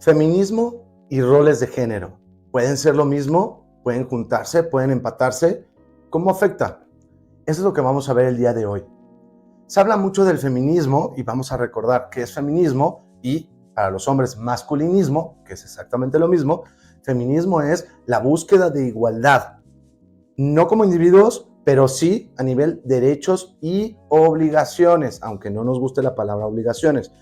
Feminismo y roles de género. ¿Pueden ser lo mismo? ¿Pueden juntarse? ¿Pueden empatarse? ¿Cómo afecta? Eso es lo que vamos a ver el día de hoy. Se habla mucho del feminismo y vamos a recordar qué es feminismo y para los hombres masculinismo, que es exactamente lo mismo. Feminismo es la búsqueda de igualdad, no como individuos, pero sí a nivel derechos y obligaciones, aunque no nos guste la palabra obligaciones.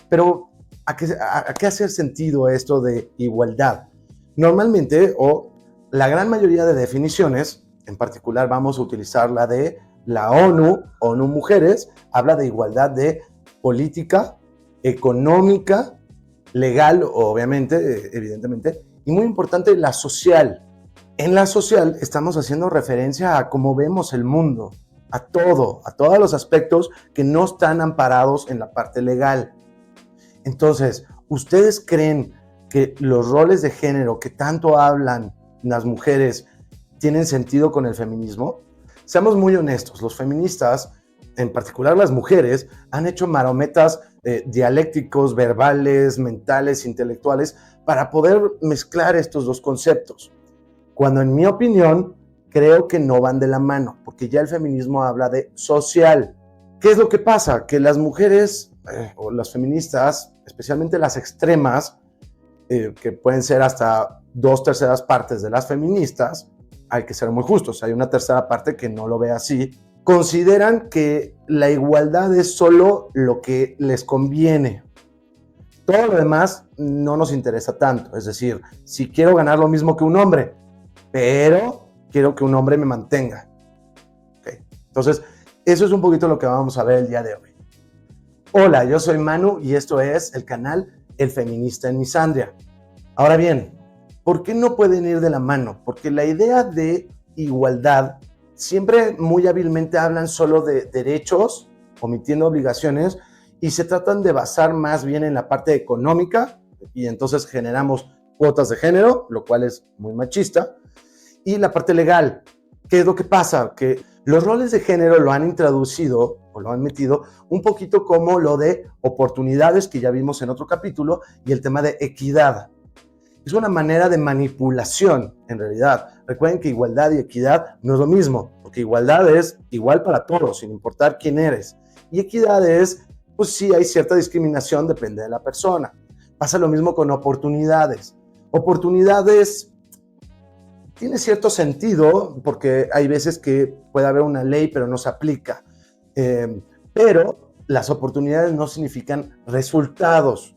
Pero ¿a qué hace sentido esto de igualdad? Normalmente, o la gran mayoría de definiciones, en particular vamos a utilizar la de la ONU Mujeres, habla de igualdad de política, económica, legal, obviamente, evidentemente, y muy importante, la social. En la social estamos haciendo referencia a cómo vemos el mundo, a todos los aspectos que no están amparados en la parte legal. Entonces, ¿ustedes creen que los roles de género que tanto hablan las mujeres tienen sentido con el feminismo? Seamos muy honestos, los feministas, en particular las mujeres, han hecho marometas dialécticos, verbales, mentales, intelectuales, para poder mezclar estos dos conceptos. Cuando en mi opinión, creo que no van de la mano, porque ya el feminismo habla de social. ¿Qué es lo que pasa? Que las mujeres o las feministas, especialmente las extremas, que pueden ser hasta 2/3 partes de las feministas, hay que ser muy justos, hay una tercera parte que no lo ve así, consideran que la igualdad es solo lo que les conviene. Todo lo demás no nos interesa tanto, es decir, si quiero ganar lo mismo que un hombre, pero quiero que un hombre me mantenga. ¿Okay? Entonces, eso es un poquito lo que vamos a ver el día de hoy. Hola, yo soy Manu y esto es el canal El Feminista en Misandria. Ahora bien, ¿por qué no pueden ir de la mano? Porque la idea de igualdad siempre muy hábilmente hablan solo de derechos, omitiendo obligaciones, y se tratan de basar más bien en la parte económica, y entonces generamos cuotas de género, lo cual es muy machista, y la parte legal. ¿Qué es lo que pasa? Que los roles de género lo han introducido o lo han metido un poquito como lo de oportunidades que ya vimos en otro capítulo y el tema de equidad. Es una manera de manipulación, en realidad. Recuerden que igualdad y equidad no es lo mismo, porque igualdad es igual para todos, sin importar quién eres. Y equidad es, pues sí, hay cierta discriminación, depende de la persona. Pasa lo mismo con oportunidades. Oportunidades tiene cierto sentido, porque hay veces que puede haber una ley, pero no se aplica. Pero las oportunidades no significan resultados.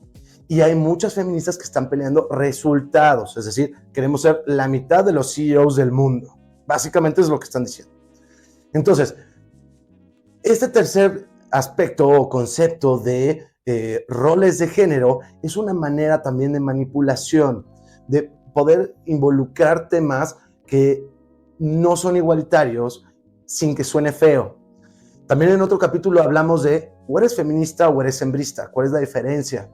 Y hay muchas feministas que están peleando resultados, es decir, queremos ser la mitad de los CEOs del mundo. Básicamente es lo que están diciendo. Entonces, este tercer aspecto o concepto de roles de género es una manera también de manipulación, de poder involucrar temas que no son igualitarios sin que suene feo. También en otro capítulo hablamos de o eres feminista o eres hembrista. ¿Cuál es la diferencia?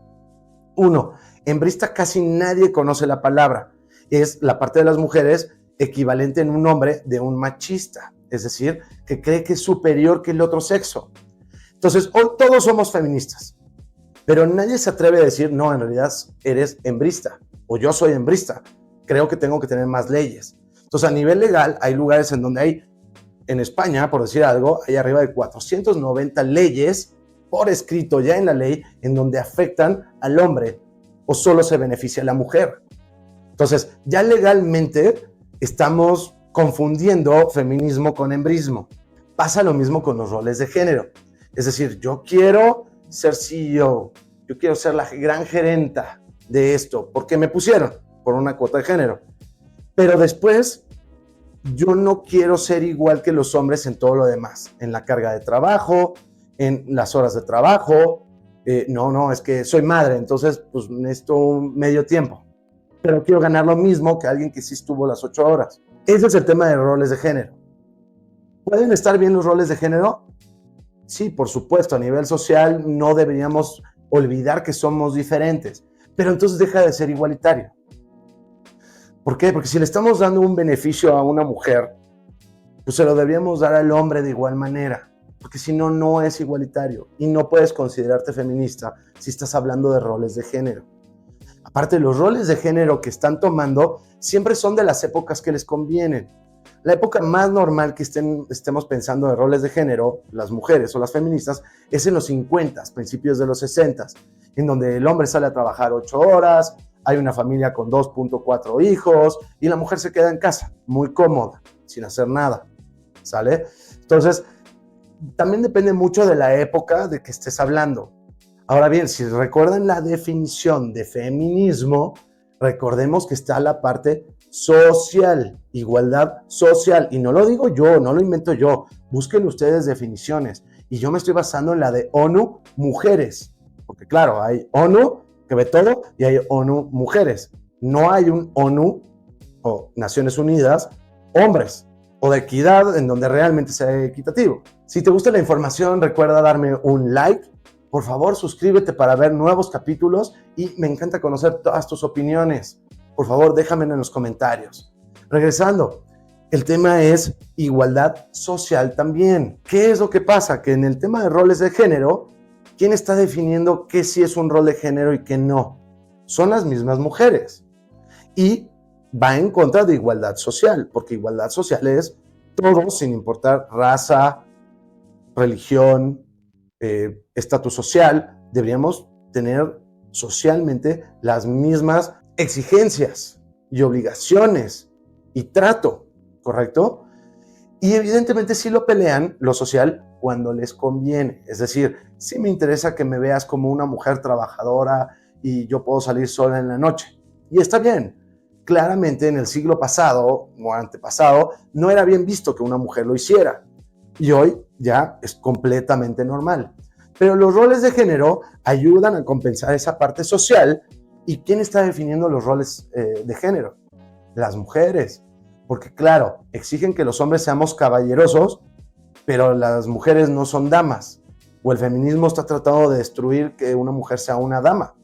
Uno, hembrista casi nadie conoce la palabra. Es la parte de las mujeres equivalente en un hombre de un machista, es decir, que cree que es superior que el otro sexo. Entonces, hoy todos somos feministas, pero nadie se atreve a decir, no, en realidad eres hembrista, o yo soy hembrista, creo que tengo que tener más leyes. Entonces, a nivel legal, hay lugares en donde hay, en España, por decir algo, hay arriba de 490 leyes por escrito ya en la ley en donde afectan al hombre o solo se beneficia a la mujer. Entonces, ya legalmente estamos confundiendo feminismo con hembrismo. Pasa lo mismo con los roles de género. Es decir, yo quiero ser CEO, yo quiero ser la gran gerenta de esto, porque me pusieron por una cuota de género. Pero después, yo no quiero ser igual que los hombres en todo lo demás, en la carga de trabajo, en las horas de trabajo. No, es que soy madre, entonces pues necesito un medio tiempo. Pero quiero ganar lo mismo que alguien que sí estuvo las 8 horas. Ese es el tema de roles de género. ¿Pueden estar bien los roles de género? Sí, por supuesto, a nivel social no deberíamos olvidar que somos diferentes, pero entonces deja de ser igualitario. ¿Por qué? Porque si le estamos dando un beneficio a una mujer, pues se lo deberíamos dar al hombre de igual manera, porque si no, no es igualitario y no puedes considerarte feminista si estás hablando de roles de género. Aparte, los roles de género que están tomando siempre son de las épocas que les convienen. La época más normal que estemos pensando de roles de género, las mujeres o las feministas, es en los 50, principios de los 60, en donde el hombre sale a trabajar 8 horas, hay una familia con 2.4 hijos y la mujer se queda en casa, muy cómoda, sin hacer nada, ¿sale? Entonces, también depende mucho de la época de que estés hablando. Ahora bien, si recuerdan la definición de feminismo, recordemos que está la parte social, igualdad social. Y no lo digo yo, no lo invento yo. Busquen ustedes definiciones. Y yo me estoy basando en la de ONU Mujeres. Porque claro, hay ONU que ve todo y hay ONU Mujeres. No hay un ONU o Naciones Unidas Hombres o de equidad en donde realmente sea equitativo. Si te gusta la información, recuerda darme un like. Por favor, suscríbete para ver nuevos capítulos y me encanta conocer todas tus opiniones. Por favor, déjame en los comentarios. Regresando, el tema es igualdad social también. ¿Qué es lo que pasa? Que en el tema de roles de género, ¿quién está definiendo qué sí es un rol de género y qué no? Son las mismas mujeres. Y va en contra de igualdad social, porque igualdad social es todo sin importar raza, religión, estatus social. Deberíamos tener socialmente las mismas exigencias y obligaciones y trato, ¿correcto? Y evidentemente sí lo pelean lo social cuando les conviene. Es decir, sí me interesa que me veas como una mujer trabajadora y yo puedo salir sola en la noche. Y está bien. Claramente en el siglo pasado o antepasado no era bien visto que una mujer lo hiciera. Y hoy ya es completamente normal. Pero los roles de género ayudan a compensar esa parte social. ¿Y quién está definiendo los roles de género? Las mujeres. Porque claro, exigen que los hombres seamos caballerosos, pero las mujeres no son damas. O el feminismo está tratando de destruir que una mujer sea una dama.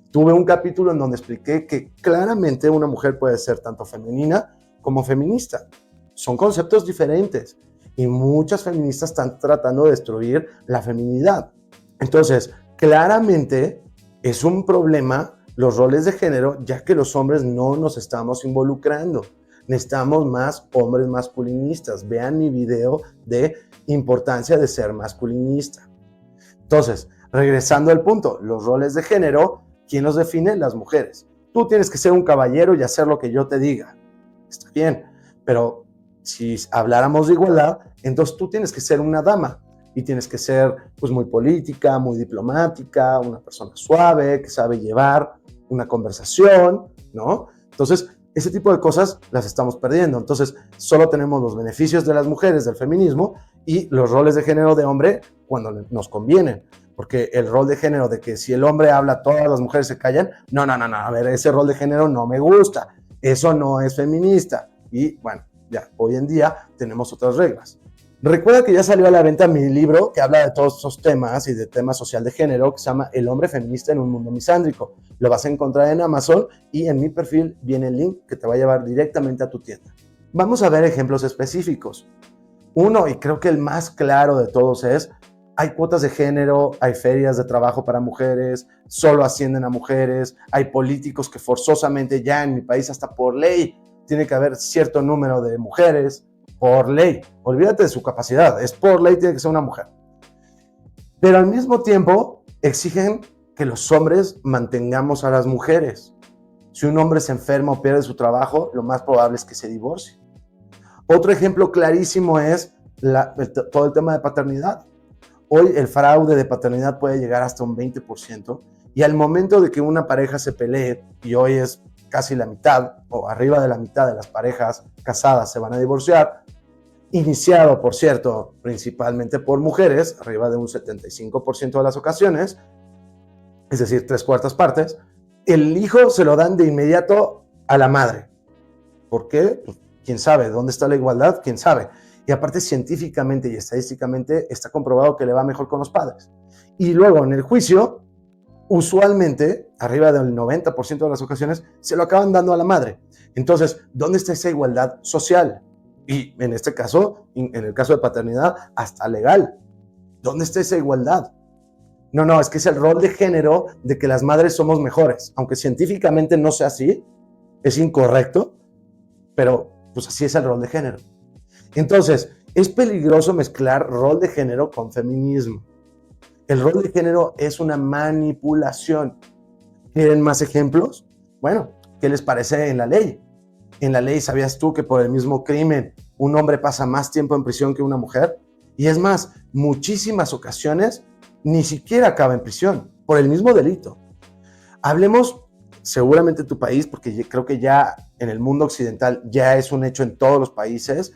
Tuve un capítulo en donde expliqué que claramente una mujer puede ser tanto femenina como feminista. Son conceptos diferentes. Y muchas feministas están tratando de destruir la feminidad. Entonces, claramente es un problema los roles de género, ya que los hombres no nos estamos involucrando. Necesitamos más hombres masculinistas. Vean mi video de importancia de ser masculinista. Entonces, regresando al punto, los roles de género, ¿quién los define? Las mujeres. Tú tienes que ser un caballero y hacer lo que yo te diga. Está bien, pero si habláramos de igualdad, entonces tú tienes que ser una dama y tienes que ser pues muy política, muy diplomática, una persona suave, que sabe llevar una conversación, ¿no? Entonces, ese tipo de cosas las estamos perdiendo. Entonces, solo tenemos los beneficios de las mujeres del feminismo y los roles de género de hombre cuando nos convienen. Porque el rol de género de que si el hombre habla, todas las mujeres se callan, no, a ver, ese rol de género no me gusta. Eso no es feminista. Y bueno, ya, hoy en día tenemos otras reglas. Recuerda que ya salió a la venta mi libro que habla de todos estos temas y de temas social de género que se llama El hombre feminista en un mundo misándrico. Lo vas a encontrar en Amazon y en mi perfil viene el link que te va a llevar directamente a tu tienda. Vamos a ver ejemplos específicos. Uno, y creo que el más claro de todos es, hay cuotas de género, hay ferias de trabajo para mujeres, solo ascienden a mujeres, hay políticos que forzosamente ya en mi país hasta por ley tiene que haber cierto número de mujeres, por ley. Olvídate de su capacidad, es por ley, tiene que ser una mujer. Pero al mismo tiempo exigen que los hombres mantengamos a las mujeres. Si un hombre se enferma o pierde su trabajo, lo más probable es que se divorcie. Otro ejemplo clarísimo es todo el tema de paternidad. Hoy el fraude de paternidad puede llegar hasta un 20% y al momento de que una pareja se pelee, y hoy es casi la mitad o arriba de la mitad de las parejas casadas se van a divorciar, iniciado, por cierto, principalmente por mujeres, arriba de un 75% de las ocasiones, es decir, 3/4 partes, el hijo se lo dan de inmediato a la madre. ¿Por qué? Pues, ¿quién sabe? ¿Dónde está la igualdad? ¿Quién sabe? Y aparte, científicamente y estadísticamente está comprobado que le va mejor con los padres. Y luego, en el juicio, usualmente, arriba del 90% de las ocasiones, se lo acaban dando a la madre. Entonces, ¿dónde está esa igualdad social? Y en este caso, en el caso de paternidad, hasta legal. ¿Dónde está esa igualdad? No, es que es el rol de género de que las madres somos mejores. Aunque científicamente no sea así, es incorrecto, pero pues así es el rol de género. Entonces, es peligroso mezclar rol de género con feminismo. El rol de género es una manipulación. ¿Quieren más ejemplos? Bueno, ¿qué les parece en la ley? En la ley, ¿sabías tú que por el mismo crimen un hombre pasa más tiempo en prisión que una mujer? Y es más, muchísimas ocasiones ni siquiera acaba en prisión por el mismo delito. Hablemos seguramente de tu país, porque creo que ya en el mundo occidental ya es un hecho en todos los países,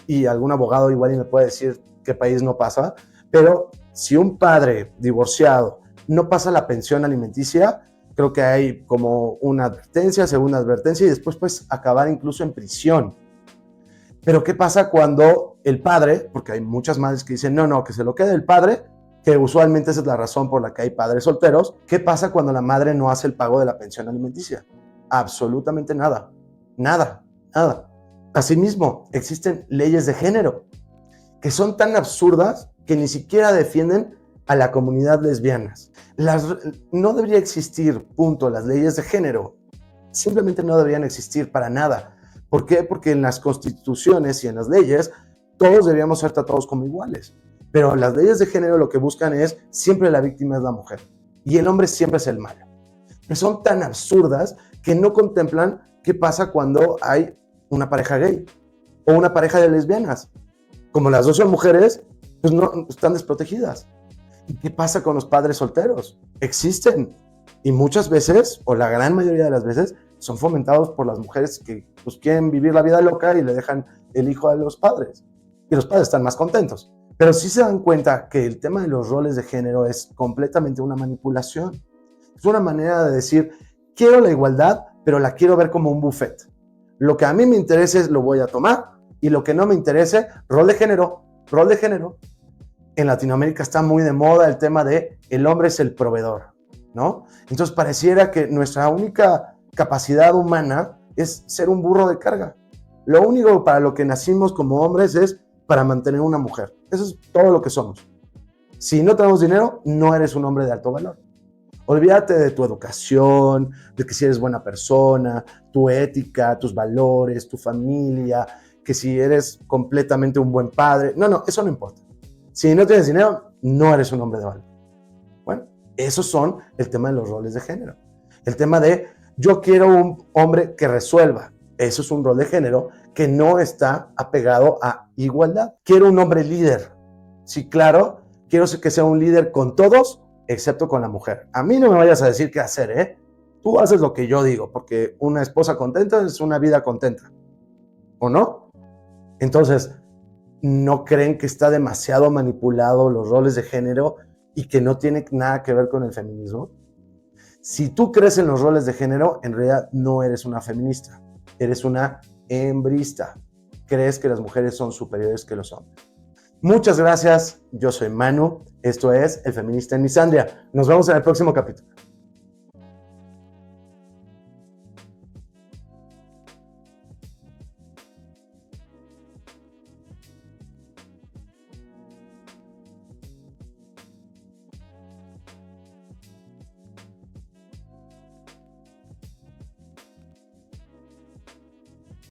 y algún abogado igual y me puede decir qué país no pasa, pero si un padre divorciado no pasa la pensión alimenticia, creo que hay como una advertencia, segunda advertencia, y después puedes acabar incluso en prisión. Pero ¿qué pasa cuando el padre, porque hay muchas madres que dicen, no, que se lo quede el padre, que usualmente esa es la razón por la que hay padres solteros? ¿Qué pasa cuando la madre no hace el pago de la pensión alimenticia? Absolutamente nada. Asimismo, existen leyes de género que son tan absurdas que ni siquiera defienden a la comunidad lesbianas. No debería existir, punto, las leyes de género. Simplemente no deberían existir para nada. ¿Por qué? Porque en las constituciones y en las leyes todos deberíamos ser tratados como iguales. Pero las leyes de género lo que buscan es siempre la víctima es la mujer y el hombre siempre es el malo. Pero son tan absurdas que no contemplan qué pasa cuando hay una pareja gay o una pareja de lesbianas. Como las dos son mujeres, pues no están desprotegidas. ¿Y qué pasa con los padres solteros? Existen y muchas veces, o la gran mayoría de las veces, son fomentados por las mujeres que pues, quieren vivir la vida loca y le dejan el hijo a los padres. Y los padres están más contentos. Pero sí se dan cuenta que el tema de los roles de género es completamente una manipulación. Es una manera de decir, quiero la igualdad, pero la quiero ver como un buffet. Lo que a mí me interese lo voy a tomar y lo que no me interese, rol de género. En Latinoamérica está muy de moda el tema de el hombre es el proveedor, ¿no? Entonces pareciera que nuestra única capacidad humana es ser un burro de carga. Lo único para lo que nacimos como hombres es para mantener una mujer. Eso es todo lo que somos. Si no tenemos dinero, no eres un hombre de alto valor. Olvídate de tu educación, de que si eres buena persona, tu ética, tus valores, tu familia, que si eres completamente un buen padre. No, eso no importa. Si no tienes dinero, no eres un hombre de valor. Bueno, esos son el tema de los roles de género. El tema de yo quiero un hombre que resuelva. Eso es un rol de género que no está apegado a igualdad. Quiero un hombre líder. Sí, claro, quiero que sea un líder con todos, excepto con la mujer. A mí no me vayas a decir qué hacer, ¿eh? Tú haces lo que yo digo, porque una esposa contenta es una vida contenta. ¿O no? Entonces, ¿no creen que está demasiado manipulado los roles de género y que no tiene nada que ver con el feminismo? Si tú crees en los roles de género, en realidad no eres una feminista, eres una hembrista. Crees que las mujeres son superiores que los hombres. Muchas gracias, yo soy Manu, esto es El Feminista en Misandria. Nos vemos en el próximo capítulo.